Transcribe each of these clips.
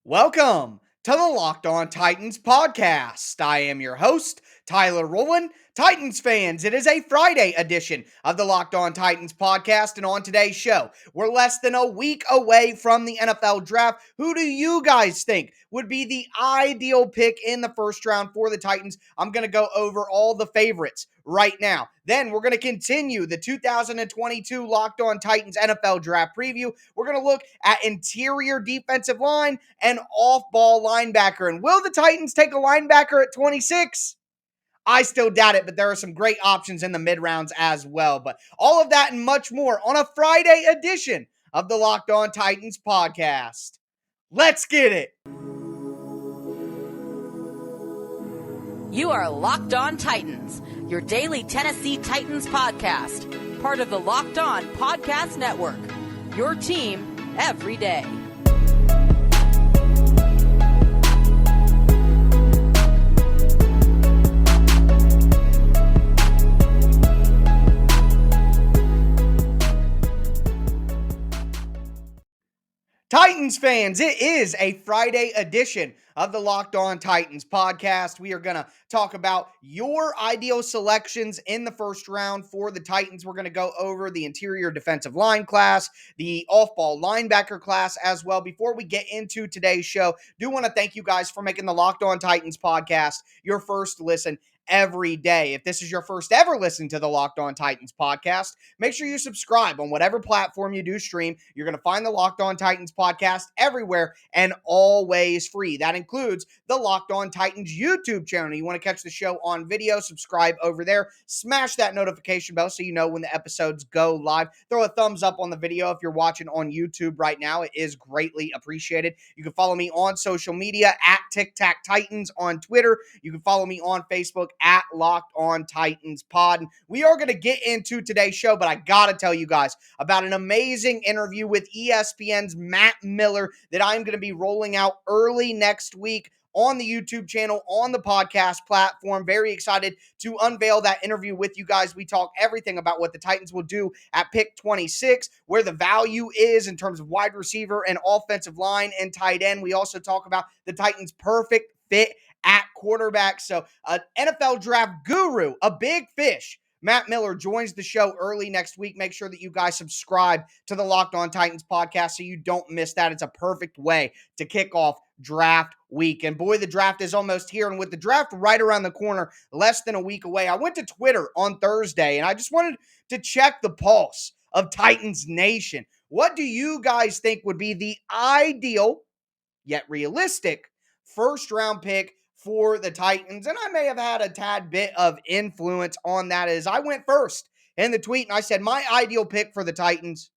Welcome to the Locked On Titans podcast. I am your host, Tyler Rowland. Titans fans, it is a Friday edition of the Locked On Titans podcast, and on today's show, we're less than a week away from the NFL draft. Who do you guys think would be the ideal pick in the first round for the Titans? I'm going to go over all the favorites right now. Then we're going to continue the 2022 Locked On Titans NFL draft preview. We're going to look at interior defensive line and off-ball linebacker. And will the Titans take a linebacker at 26? I still doubt it, but there are some great options in the mid-rounds as well. But all of that and much more on a Friday edition of the Locked On Titans podcast. Let's get it. You are Locked On Titans, your daily Tennessee Titans podcast, part of the Locked On Podcast Network, your team every day. Titans fans, it is a Friday edition of the Locked On Titans podcast. We are going to talk about your ideal selections in the first round for the Titans. We're going to go over the interior defensive line class, the off-ball linebacker class as well. Before we get into today's show, do want to thank you guys for making the Locked On Titans podcast your first listen every day. If this is your first ever listen to the Locked On Titans podcast, make sure you subscribe on whatever platform you do stream. You're going to find the Locked On Titans podcast everywhere and always free. That includes the Locked On Titans YouTube channel. You want to catch the show on video, subscribe over there. Smash that notification bell so you know when the episodes go live. Throw a thumbs up on the video if you're watching on YouTube right now. It is greatly appreciated. You can follow me on social media at Tic Tac Titans on Twitter. You can follow me on Facebook at Locked On Titans Pod. And we are going to get into today's show, but I got to tell you guys about an amazing interview with ESPN's Matt Miller that I'm going to be rolling out early next week on the YouTube channel, on the podcast platform. Very excited to unveil that interview with you guys. We talk everything about what the Titans will do at pick 26, where the value is in terms of wide receiver and offensive line and tight end. We also talk about the Titans' perfect fit at quarterback. So an NFL draft guru, a big fish, Matt Miller, joins the show early next week. Make sure that you guys subscribe to the Locked On Titans podcast so you don't miss that. It's a perfect way to kick off draft week. And boy, the draft is almost here. And with the draft right around the corner, less than a week away, I went to Twitter on Thursday and I just wanted to check the pulse of Titans Nation. What do you guys think would be the ideal, yet realistic, first round pick for the Titans? And I may have had a tad bit of influence on that as I went first in the tweet and I said my ideal pick for the Titans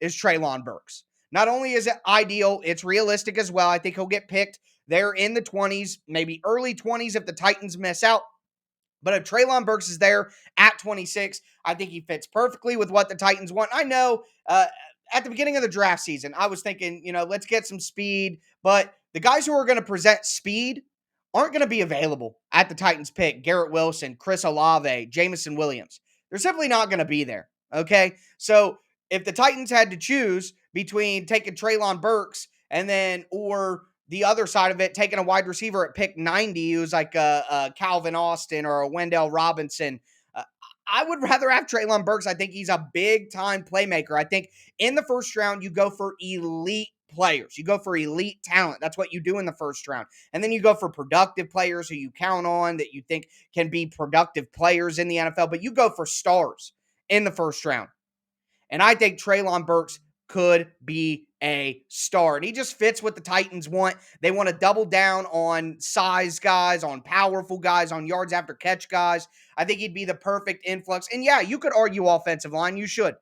is Treylon Burks. Not only is it ideal, it's realistic as well. I think he'll get picked there in the 20s, maybe early 20s if the Titans miss out. But if Treylon Burks is there at 26, I think he fits perfectly with what the Titans want. I know at the beginning of the draft season, I was thinking, let's get some speed. But the guys who are going to present speed aren't going to be available at the Titans pick. Garrett Wilson, Chris Olave, Jamison Williams. They're simply not going to be there, okay? So if the Titans had to choose between taking Treylon Burks and then, or the other side of it, taking a wide receiver at pick 90, who's like a Calvin Austin or a Wendell Robinson, I would rather have Treylon Burks. I think he's a big-time playmaker. I think in the first round, you go for elite players. You go for elite talent. That's what you do in the first round. And then you go for productive players who you count on that you think can be productive players in the NFL. But you go for stars in the first round. And I think Treylon Burks could be a star. And he just fits what the Titans want. They want to double down on size guys, on powerful guys, on yards after catch guys. I think he'd be the perfect influx. And yeah, you could argue offensive line. You should.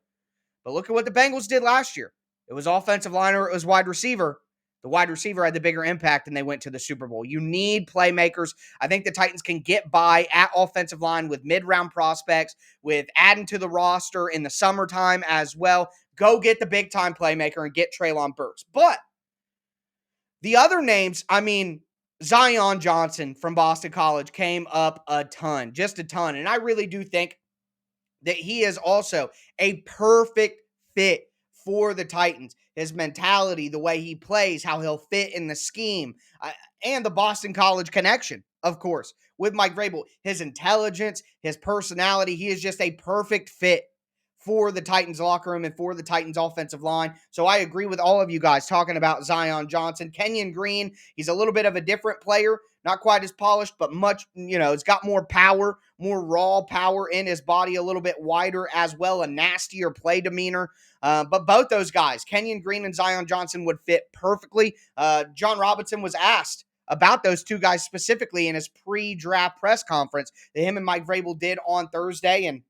But look at what the Bengals did last year. It was offensive line or it was wide receiver. The wide receiver had the bigger impact and they went to the Super Bowl. You need playmakers. I think the Titans can get by at offensive line with mid-round prospects, with adding to the roster in the summertime as well. Go get the big-time playmaker and get Treylon Burks. But the other names, Zion Johnson from Boston College came up a ton, just a ton. And I really do think that he is also a perfect fit for the Titans. his mentality, the way he plays, how he'll fit in the scheme, and the Boston College connection, of course, with Mike Vrabel. His intelligence, his personality, he is just a perfect fit for the Titans locker room and for the Titans offensive line. So I agree with all of you guys talking about Zion Johnson. Kenyon Green, he's a little bit of a different player, not quite as polished, but much, it's got more power, more raw power in his body, a little bit wider as well, a nastier play demeanor. But both those guys, Kenyon Green and Zion Johnson, would fit perfectly. John Robinson was asked about those two guys specifically in his pre-draft press conference that him and Mike Vrabel did on Thursday, and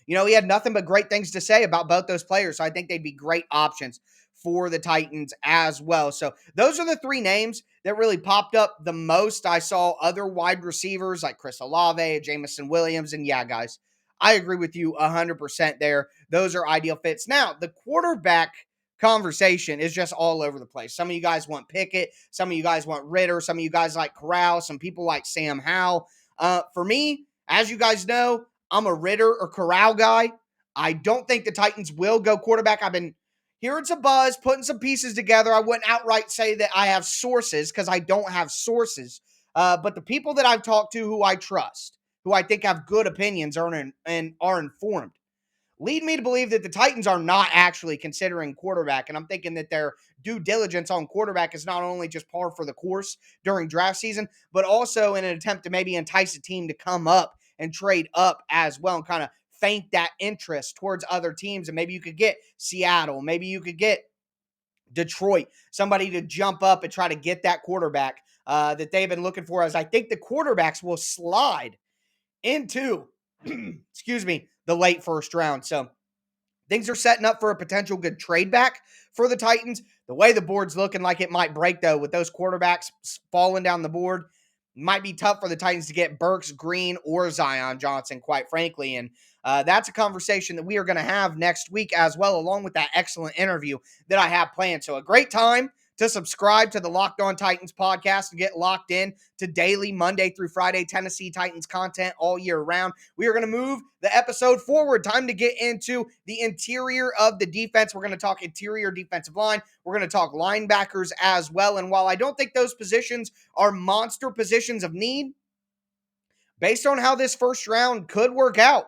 he had nothing but great things to say about both those players. So I think they'd be great options for the Titans as well. So those are the three names that really popped up the most. I saw other wide receivers like Chris Olave, Jamison Williams, and yeah, guys, I agree with you 100% there. Those are ideal fits. Now, the quarterback conversation is just all over the place. Some of you guys want Pickett. Some of you guys want Ritter. Some of you guys like Corral. Some people like Sam Howell. For me, as you guys know, I'm a Ritter or Corral guy. I don't think the Titans will go quarterback. I've been hearing some buzz, putting some pieces together. I wouldn't outright say that I have sources because I don't have sources. But the people that I've talked to who I trust, who I think have good opinions are informed, lead me to believe that the Titans are not actually considering quarterback. And I'm thinking that their due diligence on quarterback is not only just par for the course during draft season, but also in an attempt to maybe entice a team to come up and trade up as well and kind of feint that interest towards other teams. And maybe you could get Seattle. Maybe you could get Detroit, somebody to jump up and try to get that quarterback that they've been looking for, as I think the quarterbacks will slide into, excuse me, the late first round. So things are setting up for a potential good trade back for the Titans. The way the board's looking like it might break, though, with those quarterbacks falling down the board, might be tough for the Titans to get Burks, Green, or Zion Johnson, quite frankly. And that's a conversation that we are going to have next week as well, along with that excellent interview that I have planned. So a great time to subscribe to the Locked On Titans podcast and get locked in to daily Monday through Friday Tennessee Titans content all year round. We are going to move the episode forward. Time to get into the interior of the defense. We're going to talk interior defensive line. We're going to talk linebackers as well. And while I don't think those positions are monster positions of need, based on how this first round could work out,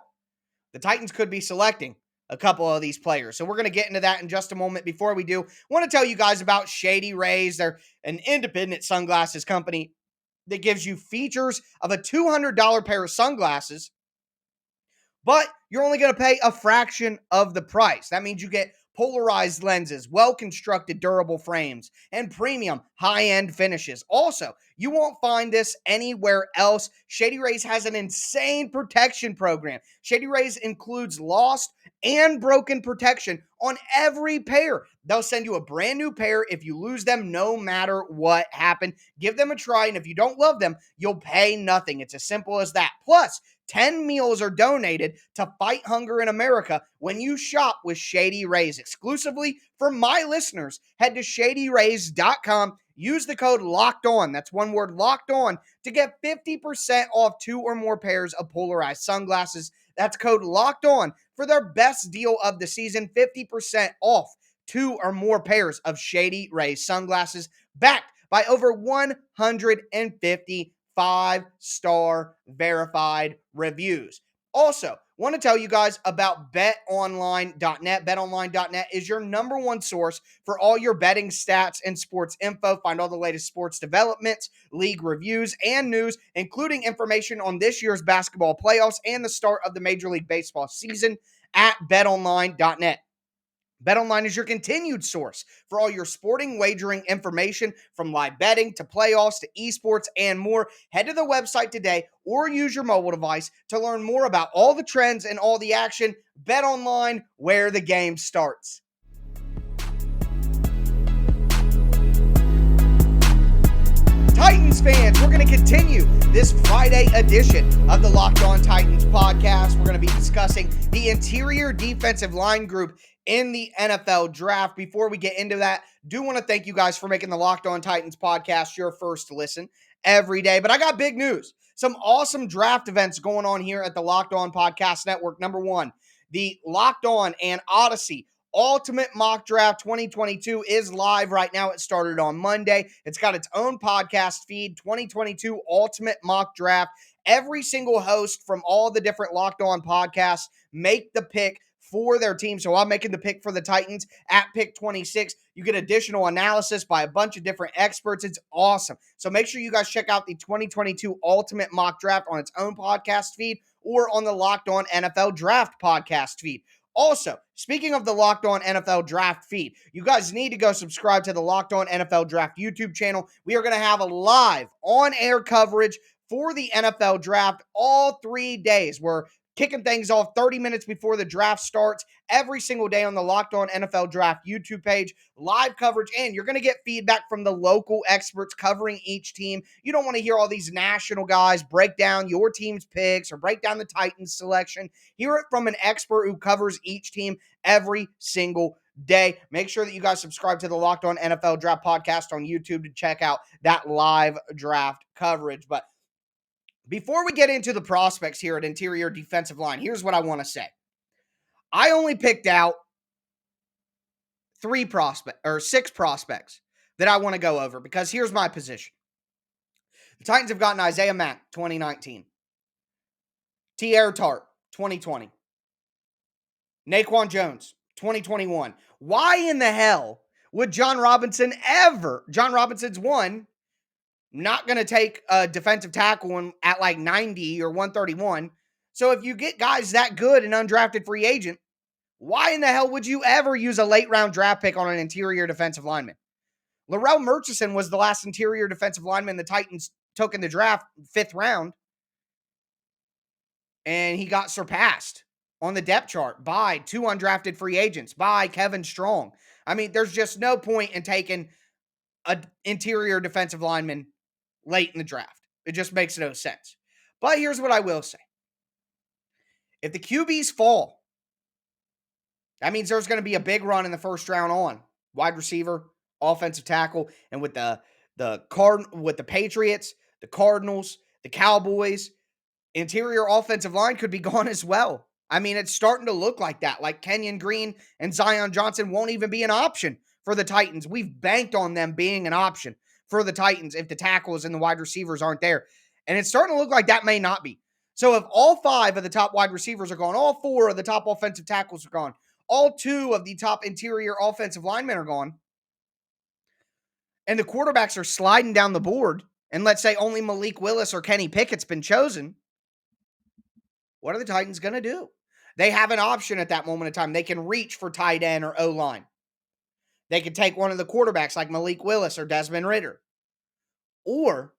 the Titans could be selecting a couple of these players. So we're going to get into that in just a moment. Before we do, I want to tell you guys about Shady Rays. They're an independent sunglasses company that gives you features of a $200 pair of sunglasses, but you're only going to pay a fraction of the price. That means you get polarized lenses, well-constructed durable frames, and premium high-end finishes. Also, you won't find this anywhere else. Shady Rays has an insane protection program. Shady Rays includes lost and broken protection on every pair. They'll send you a brand new pair if you lose them, no matter what happened. Give them a try, and if you don't love them, you'll pay nothing. It's as simple as that. Plus, 10 meals are donated to fight hunger in America when you shop with Shady Rays. Exclusively for my listeners, head to shadyrays.com. Use the code LOCKEDON, that's one word, locked on, to get 50% off 2 or more pairs of polarized sunglasses. That's code locked on for their best deal of the season, 50% off 2 or more pairs of Shady Rays sunglasses, backed by over 150 5-star verified reviews. Also, want to tell you guys about betonline.net. Betonline.net is your number one source for all your betting stats and sports info. Find all the latest sports developments, league reviews, and news, including information on this year's basketball playoffs and the start of the Major League Baseball season at betonline.net. BetOnline is your continued source for all your sporting wagering information, from live betting to playoffs to esports and more. Head to the website today or use your mobile device to learn more about all the trends and all the action. BetOnline, where the game starts. Titans fans, we're going to continue this Friday edition of the Locked On Titans podcast. We're going to be discussing the interior defensive line group in the NFL draft. Before we get into that, do want to thank you guys for making the Locked On Titans podcast your first listen every day. But I got big news. Some awesome draft events going on here at the Locked On Podcast Network. Number one, the Locked On and Odyssey Ultimate Mock Draft 2022 is live right now. It started on Monday. It's got its own podcast feed, 2022 Ultimate Mock Draft. Every single host from all the different Locked On podcasts make the pick for their team. So I'm making the pick for the Titans at pick 26. You get additional analysis by a bunch of different experts. It's awesome. So make sure you guys check out the 2022 Ultimate Mock Draft on its own podcast feed or on the Locked On NFL Draft podcast feed. Also, speaking of the Locked On NFL Draft feed, you guys need to go subscribe to the Locked On NFL Draft YouTube channel. We are going to have a live on-air coverage for the NFL Draft all 3 days. We're kicking things off 30 minutes before the draft starts every single day on the Locked On NFL Draft YouTube page. Live coverage, and you're going to get feedback from the local experts covering each team. You don't want to hear all these national guys break down your team's picks or break down the Titans selection. Hear it from an expert who covers each team every single day. Make sure that you guys subscribe to the Locked On NFL Draft podcast on YouTube to check out that live draft coverage. But before we get into the prospects here at interior defensive line, here's what I want to say. I only picked out 6 prospects that I want to go over because here's my position. The Titans have gotten Isaiah Mack, 2019. Tierra Tart, 2020. Naquan Jones, 2021. Why in the hell would John Robinson's one, not going to take a defensive tackle at like 90 or 131. So if you get guys that good and undrafted free agent, why in the hell would you ever use a late round draft pick on an interior defensive lineman? Larrell Murchison was the last interior defensive lineman the Titans took in the draft, 5th round, and he got surpassed on the depth chart by 2 undrafted free agents, by Kevin Strong. I mean, there's just no point in taking an interior defensive lineman late in the draft. It just makes no sense. But here's what I will say. If the QBs fall, that means there's going to be a big run in the first round on wide receiver, offensive tackle, and with the Patriots, the Cardinals, the Cowboys, interior offensive line could be gone as well. I mean, it's starting to look like that. Like Kenyon Green and Zion Johnson won't even be an option for the Titans. We've banked on them being an option for the Titans if the tackles and the wide receivers aren't there. And it's starting to look like that may not be. So if all 5 of the top wide receivers are gone, all 4 of the top offensive tackles are gone, all 2 of the top interior offensive linemen are gone, and the quarterbacks are sliding down the board, and let's say only Malik Willis or Kenny Pickett's been chosen, what are the Titans going to do? They have an option at that moment in time. They can reach for tight end or O-line. They could take one of the quarterbacks like Malik Willis or Desmond Ridder. Or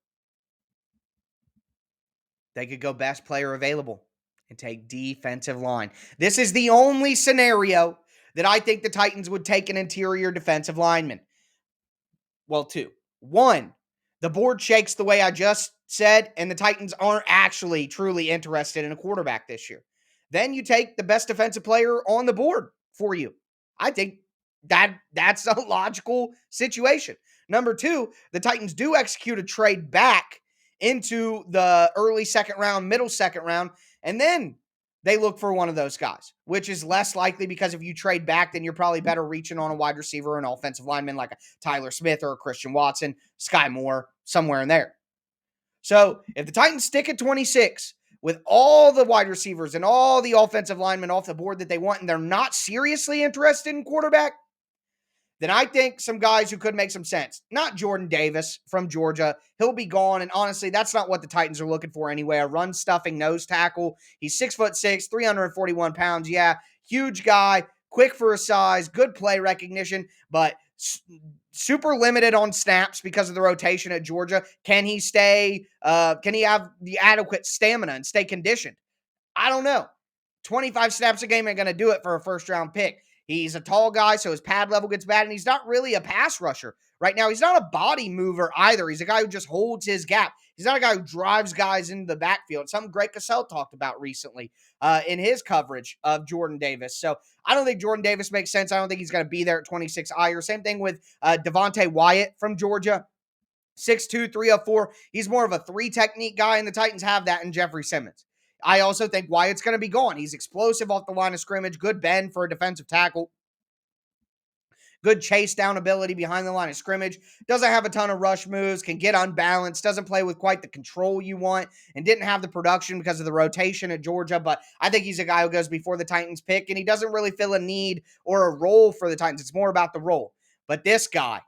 they could go best player available and take defensive line. This is the only scenario that I think the Titans would take an interior defensive lineman. Well, 2. 1, the board shakes the way I just said, and the Titans aren't actually truly interested in a quarterback this year. Then you take the best defensive player on the board for you. I think that's a logical situation. Number 2, the Titans do execute a trade back into the early second round, middle second round, and then they look for one of those guys, which is less likely because if you trade back, then you're probably better reaching on a wide receiver or an offensive lineman like a Tyler Smith or a Christian Watson, Sky Moore, somewhere in there. So if the Titans stick at 26 with all the wide receivers and all the offensive linemen off the board that they want, and they're not seriously interested in quarterback, then I think some guys who could make some sense. Not Jordan Davis from Georgia. He'll be gone. And honestly, that's not what the Titans are looking for anyway. A run-stuffing nose tackle. He's 6'6", 341 pounds. Yeah, huge guy, quick for his size, good play recognition, but super limited on snaps because of the rotation at Georgia. Can he have the adequate stamina and stay conditioned? I don't know. 25 snaps a game ain't going to do it for a first-round pick. He's a tall guy, so his pad level gets bad, and he's not really a pass rusher. Right now, he's not a body mover either. He's a guy who just holds his gap. He's not a guy who drives guys into the backfield. Something Greg Cassell talked about recently in his coverage of Jordan Davis. So I don't think Jordan Davis makes sense. I don't think he's going to be there at 26 either. Same thing with Devontae Wyatt from Georgia. 6'2", 304. He's more of a 3-technique guy, and the Titans have that in Jeffrey Simmons. I also think Wyatt's going to be gone. He's explosive off the line of scrimmage, good bend for a defensive tackle. good chase down ability behind the line of scrimmage, doesn't have a ton of rush moves, can get unbalanced, doesn't play with quite the control you want, and didn't have the production because of the rotation at Georgia. But I think he's a guy who goes before the Titans pick, and he doesn't really fill a need or a role for the Titans. It's more about the role. But this guy,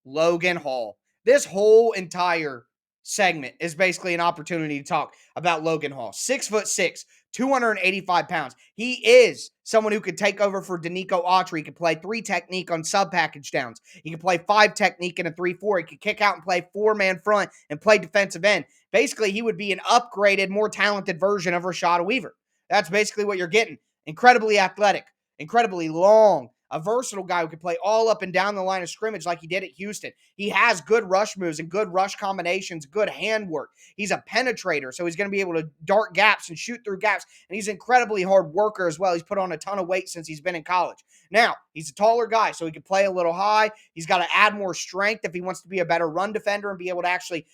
Logan Hall, this whole entire segment is basically an opportunity to talk about Logan Hall. 6'6", 285 pounds. He is someone who could take over for Danico Autry. He could play 3 technique on sub package downs. He could play 5 technique in a 3-4. He could kick out and play 4-man front and play defensive end. Basically, he would be an upgraded, more talented version of Rashad Weaver. That's basically what you're getting. Incredibly athletic, incredibly long, a versatile guy who can play all up and down the line of scrimmage like he did at Houston. He has good rush moves and good rush combinations, good handwork. He's a penetrator, so he's going to be able to dart gaps and shoot through gaps, and he's an incredibly hard worker as well. He's put on a ton of weight since he's been in college. Now, he's a taller guy, so he can play a little high. He's got to add more strength if he wants to be a better run defender and be able to actually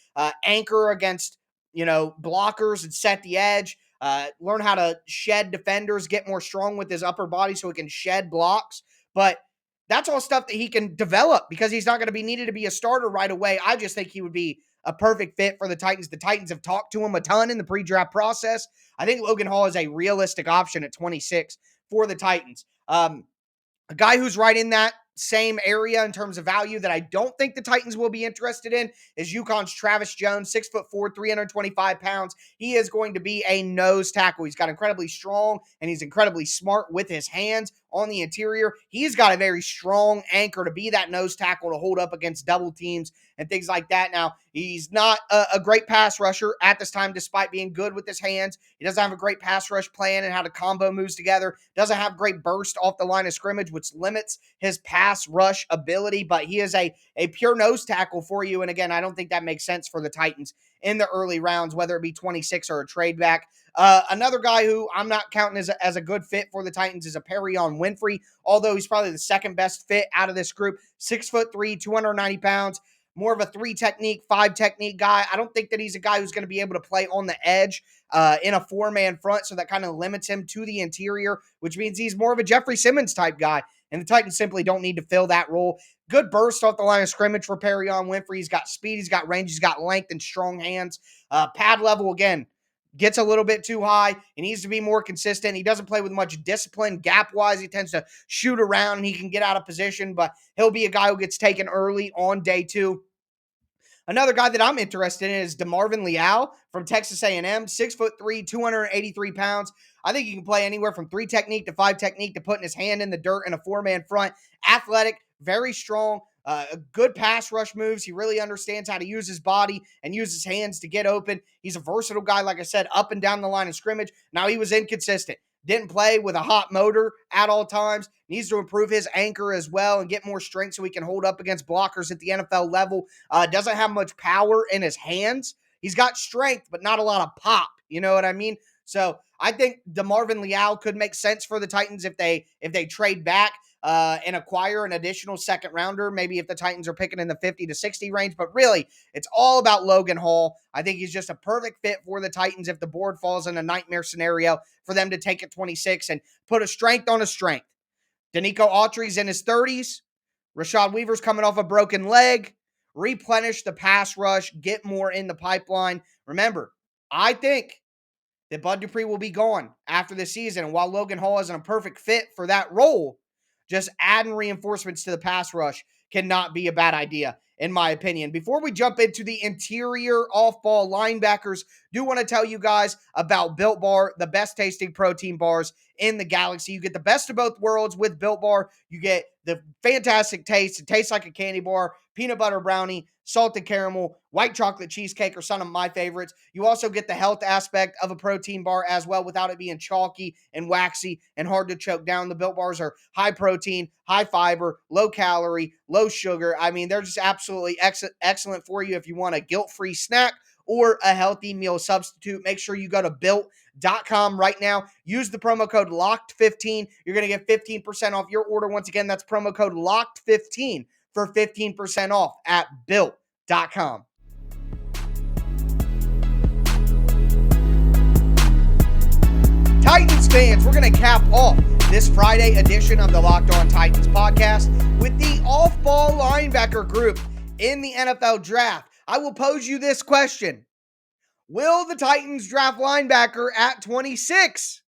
anchor against, blockers and set the edge. Learn how to shed defenders, get more strong with his upper body so he can shed blocks. But that's all stuff that he can develop because he's not going to be needed to be a starter right away. I just think he would be a perfect fit for the Titans. The Titans have talked to him a ton in the pre-draft process. I think Logan Hall is a realistic option at 26 for the Titans. A guy who's right in that same area in terms of value that I don't think the Titans will be interested in is UConn's Travis Jones, 6'4", 325 pounds. He is going to be a nose tackle. He's got incredibly strong and he's incredibly smart with his hands on the interior. He's got a very strong anchor to be that nose tackle to hold up against double teams and things like that. Now, he's not a great pass rusher at this time, despite being good with his hands. He doesn't have a great pass rush plan and how to combo moves together. Doesn't have great burst off the line of scrimmage, which limits his pass rush ability, but he is a pure nose tackle for you. And again, I don't think that makes sense for the Titans in the early rounds, whether it be 26 or a trade back. Another guy who I'm not counting as a good fit for the Titans is a Perion Winfrey, although he's probably the second best fit out of this group. 6'3", 290 pounds. More of a 3 technique, 5 technique guy. I don't think that he's a guy who's going to be able to play on the edge in a 4-man front, so that kind of limits him to the interior, which means he's more of a Jeffrey Simmons type guy, and the Titans simply don't need to fill that role. Good burst off the line of scrimmage for Perion Winfrey. He's got speed, he's got range, he's got length and strong hands. Pad level, again, gets a little bit too high. He needs to be more consistent. He doesn't play with much discipline. Gap-wise, he tends to shoot around and he can get out of position, but he'll be a guy who gets taken early on day 2. Another guy that I'm interested in is DeMarvin Leal from Texas A&M, 6'3", 283 pounds. I think he can play anywhere from 3 technique to 5 technique to putting his hand in the dirt in a 4-man front. Athletic, very strong, good pass rush moves. He really understands how to use his body and use his hands to get open. He's a versatile guy, like I said, up and down the line of scrimmage. Now, he was inconsistent. Didn't play with a hot motor at all times. Needs to improve his anchor as well and get more strength so he can hold up against blockers at the NFL level. Doesn't have much power in his hands. He's got strength, but not a lot of pop. You know what I mean? So I think DeMarvin Leal could make sense for the Titans if they trade back and acquire an additional second rounder, maybe if the Titans are picking in the 50 to 60 range. But really, it's all about Logan Hall. I think he's just a perfect fit for the Titans if the board falls in a nightmare scenario for them to take at 26 and put a strength on a strength. Danico Autry's in his 30s. Rashad Weaver's coming off a broken leg. Replenish the pass rush. Get more in the pipeline. Remember, I think that Bud Dupree will be gone after this season. And while Logan Hall isn't a perfect fit for that role, just adding reinforcements to the pass rush cannot be a bad idea, in my opinion. Before we jump into the interior off-ball linebackers, do want to tell you guys about Built Bar, the best tasting protein bars in the galaxy. You get the best of both worlds with Built Bar. You get the fantastic taste. It tastes like a candy bar, peanut butter brownie, salted caramel, white chocolate cheesecake are some of my favorites. You also get the health aspect of a protein bar as well without it being chalky and waxy and hard to choke down. The Built Bars are high protein, high fiber, low calorie, low sugar. I mean, they're just absolutely excellent for you if you want a guilt-free snack or a healthy meal substitute. Make sure you go to built.com right now. Use the promo code LOCKED15. You're going to get 15% off your order. Once again, that's promo code LOCKED15 for 15% off at built.com. Titans fans, we're going to cap off this Friday edition of the Locked On Titans podcast with the off-ball linebacker group in the NFL draft. I will pose you this question. Will the Titans draft linebacker at 26?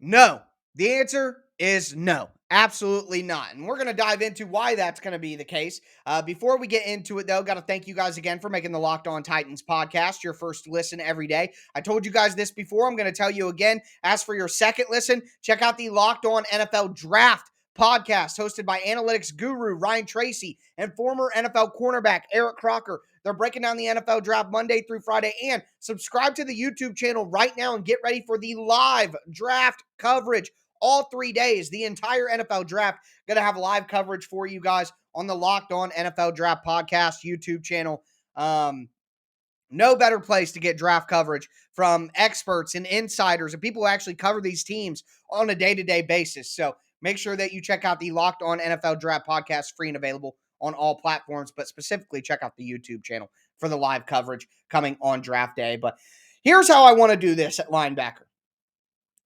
No. The answer is no. Absolutely not. And we're going to dive into why that's going to be the case. Before we get into it, though, got to thank you guys again for making the Locked On Titans podcast your first listen every day. I told you guys this before. I'm going to tell you again. As for your second listen, check out the Locked On NFL Draft podcast hosted by analytics guru Ryan Tracy and former NFL cornerback Eric Crocker. They're breaking down the NFL draft Monday through Friday. And subscribe to the YouTube channel right now and get ready for the live draft coverage all 3 days. The entire NFL draft going to have live coverage for you guys on the Locked On NFL Draft podcast YouTube channel. No better place to get draft coverage from experts and insiders and people who actually cover these teams on a day-to-day basis. So make sure that you check out the Locked On NFL Draft podcast, free and available on all platforms, but specifically check out the YouTube channel for the live coverage coming on draft day. But here's how I want to do this at linebacker.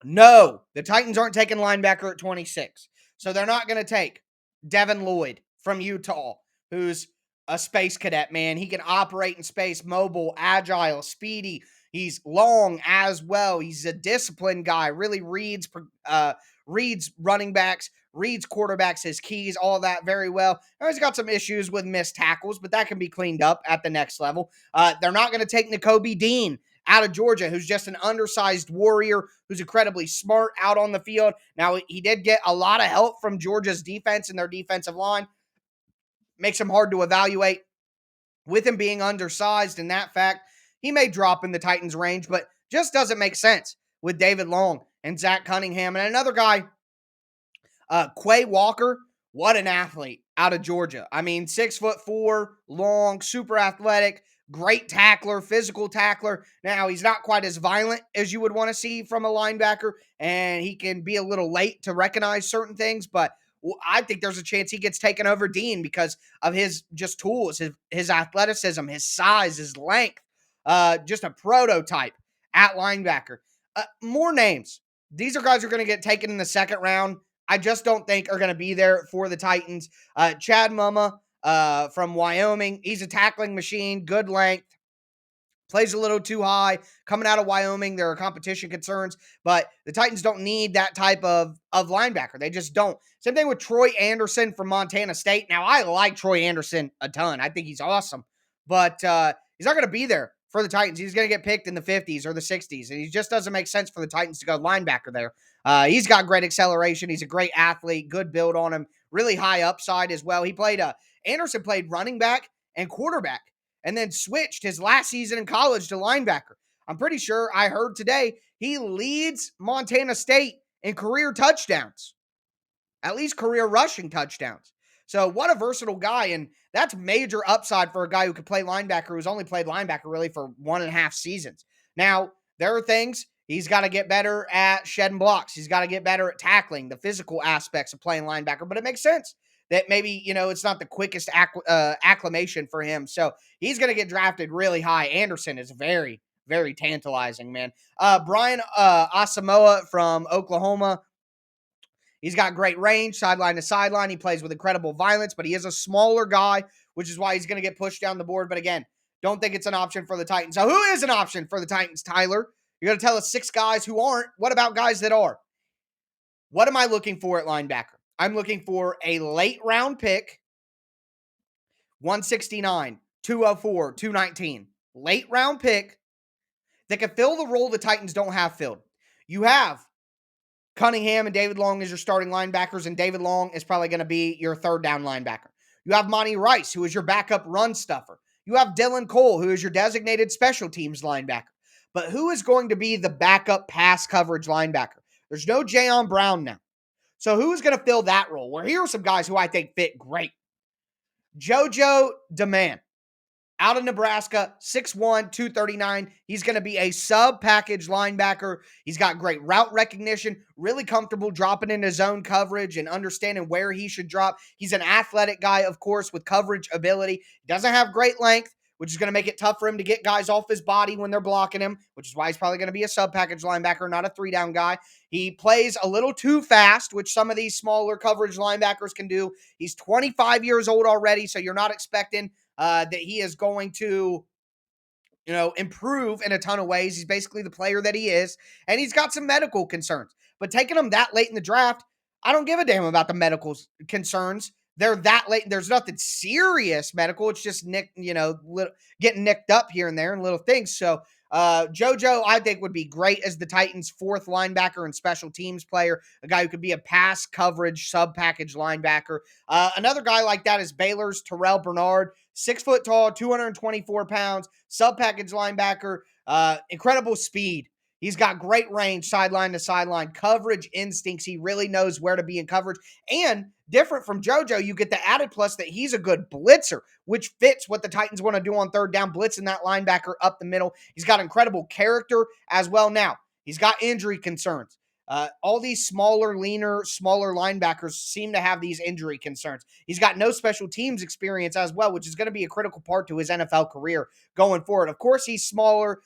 No, the Titans aren't taking linebacker at 26. So they're not going to take Devin Lloyd from Utah, who's a space cadet, man. He can operate in space, mobile, agile, speedy. He's long as well. He's a disciplined guy, really reads running backs, reads quarterbacks, his keys, all that very well. Now, he's got some issues with missed tackles, but that can be cleaned up at the next level. They're not going to take Nakobe Dean out of Georgia, who's just an undersized warrior, who's incredibly smart out on the field. Now, he did get a lot of help from Georgia's defense and their defensive line. Makes him hard to evaluate. With him being undersized and that fact, he may drop in the Titans range, but just doesn't make sense with David Long and Zach Cunningham. And another guy, Quay Walker, what an athlete out of Georgia. I mean, 6'4", long, super athletic, great tackler, physical tackler. Now, he's not quite as violent as you would want to see from a linebacker, and he can be a little late to recognize certain things, but I think there's a chance he gets taken over Dean because of his just tools, his athleticism, his size, his length. Just a prototype at linebacker. More names. These are guys who are going to get taken in the second round. I just don't think are going to be there for the Titans. Chad Mumma from Wyoming. He's a tackling machine, good length. Plays a little too high. Coming out of Wyoming, there are competition concerns, but the Titans don't need that type of linebacker. They just don't. Same thing with Troy Anderson from Montana State. Now, I like Troy Anderson a ton. I think he's awesome, but he's not going to be there for the Titans. He's going to get picked in the 50s or the 60s, and he just doesn't make sense for the Titans to go linebacker there. He's got great acceleration. He's a great athlete, good build on him, really high upside as well. Anderson played running back and quarterback, and then switched his last season in college to linebacker. I'm pretty sure I heard today he leads Montana State in career touchdowns, at least career rushing touchdowns. So what a versatile guy, and that's major upside for a guy who could play linebacker, who's only played linebacker really for 1.5 seasons. Now, there are things he's got to get better at shedding blocks. He's got to get better at tackling, the physical aspects of playing linebacker, but it makes sense that maybe, it's not the quickest acclimation for him. So he's going to get drafted really high. Anderson is very, very tantalizing, man. Brian Asamoah from Oklahoma. He's got great range, sideline to sideline. He plays with incredible violence, but he is a smaller guy, which is why he's going to get pushed down the board. But again, don't think it's an option for the Titans. So who is an option for the Titans, Tyler? You're going to tell us 6 guys who aren't. What about guys that are? What am I looking for at linebacker? I'm looking for a late round pick, 169, 204, 219. Late round pick that can fill the role the Titans don't have filled. You have Cunningham and David Long as your starting linebackers, and David Long is probably going to be your third down linebacker. You have Monty Rice, who is your backup run stuffer. You have Dylan Cole, who is your designated special teams linebacker. But who is going to be the backup pass coverage linebacker? There's no Jayon Brown now. So who's going to fill that role? Well, here are some guys who I think fit great. JoJo DeMan, out of Nebraska, 6'1", 239. He's going to be a sub-package linebacker. He's got great route recognition, really comfortable dropping into zone coverage and understanding where he should drop. He's an athletic guy, of course, with coverage ability. He doesn't have great length, which is going to make it tough for him to get guys off his body when they're blocking him, which is why he's probably going to be a sub-package linebacker, not a three-down guy. He plays a little too fast, which some of these smaller coverage linebackers can do. He's 25 years old already, so you're not expecting that he is going to improve in a ton of ways. He's basically the player that he is, and he's got some medical concerns. But taking him that late in the draft, I don't give a damn about the medical concerns. They're that late. There's nothing serious medical. It's just getting nicked up here and there and little things. So JoJo, I think, would be great as the Titans' fourth linebacker and special teams player, a guy who could be a pass coverage, sub-package linebacker. Another guy like that is Baylor's Terrell Bernard, 6 foot tall, 224 pounds, sub-package linebacker, incredible speed. He's got great range, sideline to sideline, coverage instincts. He really knows where to be in coverage. And different from JoJo, you get the added plus that he's a good blitzer, which fits what the Titans want to do on third down, blitzing that linebacker up the middle. He's got incredible character as well. Now, he's got injury concerns. All these smaller linebackers seem to have these injury concerns. He's got no special teams experience as well, which is going to be a critical part to his NFL career going forward. Of course, he's smaller.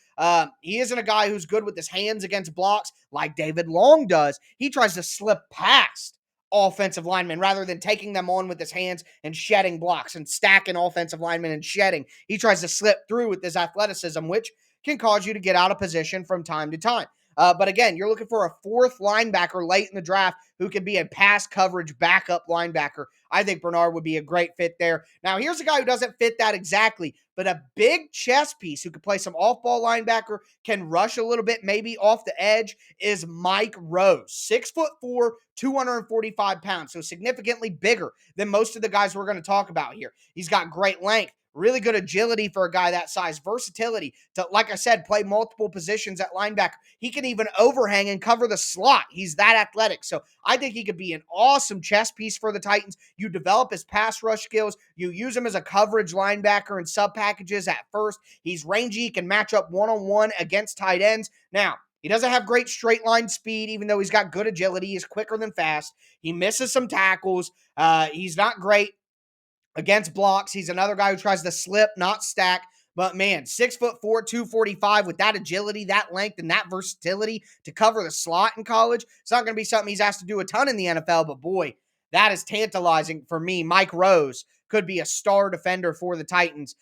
He isn't a guy who's good with his hands against blocks like David Long does. He tries to slip past offensive linemen rather than taking them on with his hands and shedding blocks and stacking offensive linemen and shedding. He tries to slip through with his athleticism, which can cause you to get out of position from time to time. But again, you're looking for a fourth linebacker late in the draft who can be a pass coverage backup linebacker. I think Bernard would be a great fit there. Now, here's a guy who doesn't fit that exactly, but a big chess piece who could play some off-ball linebacker, can rush a little bit, maybe off the edge, is Mike Rose. 6'4", 245 pounds, so significantly bigger than most of the guys we're going to talk about here. He's got great length. Really good agility for a guy that size, versatility to, like I said, play multiple positions at linebacker. He can even overhang and cover the slot. He's that athletic. So I think he could be an awesome chess piece for the Titans. You develop his pass rush skills. You use him as a coverage linebacker in sub packages at first. He's rangy. He can match up one-on-one against tight ends. Now, he doesn't have great straight line speed, even though he's got good agility. He's quicker than fast. He misses some tackles. He's not great against blocks. He's another guy who tries to slip, not stack. But man, 6'4", 245 with that agility, that length, and that versatility to cover the slot in college. It's not going to be something he's asked to do a ton in the NFL, but boy, that is tantalizing for me. Mike Rose could be a star defender for the Titans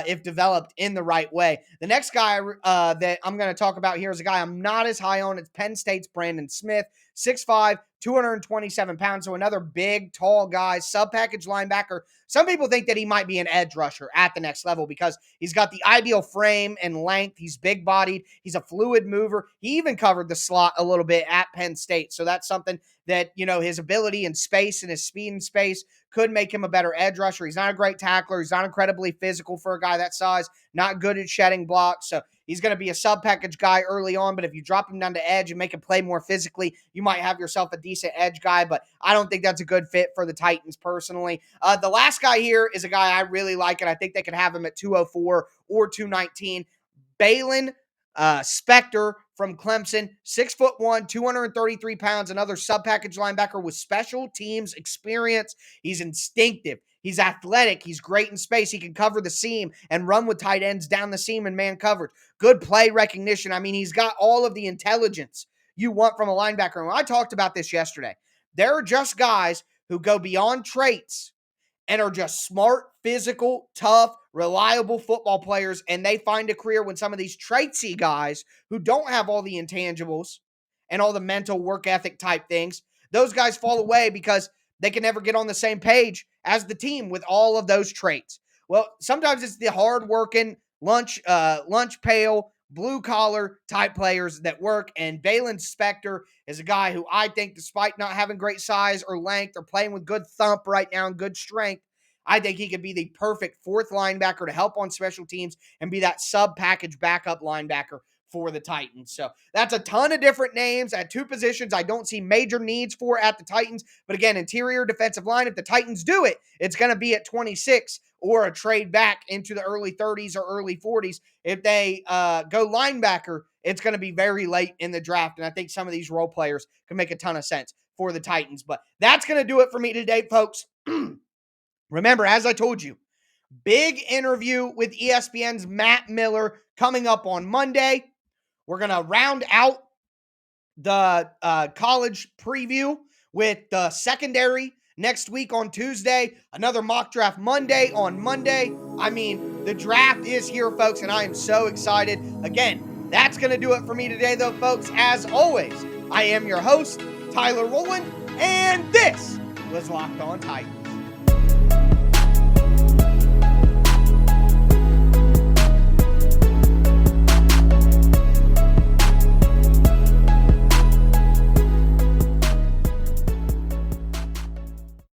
if developed in the right way. The next guy that I'm going to talk about here is a guy I'm not as high on. It's Penn State's Brandon Smith, 6'5", 227 pounds. So another big, tall guy, sub-package linebacker. Some people think that he might be an edge rusher at the next level because he's got the ideal frame and length. He's big-bodied. He's a fluid mover. He even covered the slot a little bit at Penn State. So that's something that, his ability in space and his speed in space could make him a better edge rusher. He's not a great tackler. He's not incredibly physical for a guy that size. Not good at shedding blocks. So he's going to be a sub-package guy early on, but if you drop him down to edge and make him play more physically, you might have yourself a decent edge guy, but I don't think that's a good fit for the Titans personally. The last guy here is a guy I really like, and I think they could have him at 204 or 219. Balin Spector from Clemson, 6'1", 233 pounds, another sub-package linebacker with special teams experience. He's instinctive. He's athletic. He's great in space. He can cover the seam and run with tight ends down the seam and man coverage. Good play recognition. I mean, he's got all of the intelligence you want from a linebacker. And I talked about this yesterday. There are just guys who go beyond traits and are just smart, physical, tough, reliable football players, and they find a career when some of these traitsy guys who don't have all the intangibles and all the mental work ethic type things, those guys fall away because they can never get on the same page as the team with all of those traits. Well, sometimes it's the hard-working, lunch pail, blue-collar type players that work, and Balin Spector is a guy who I think, despite not having great size or length or playing with good thump right now and good strength, I think he could be the perfect fourth linebacker to help on special teams and be that sub-package backup linebacker for the Titans. So that's a ton of different names at two positions I don't see major needs for at the Titans. But again, interior defensive line, if the Titans do it, it's going to be at 26 or a trade back into the early 30s or early 40s. If they go linebacker, it's going to be very late in the draft. And I think some of these role players can make a ton of sense for the Titans. But that's going to do it for me today, folks. Remember, as I told you, Big interview with ESPN's Matt Miller coming up on Monday. We're going to round out the college preview with the secondary next week on Tuesday. Another mock draft Monday on Monday. I mean, the draft is here, folks, and I am so excited. Again, that's going to do it for me today, though, folks. As always, I am your host, Tyler Rowland, and this was Locked On Titans.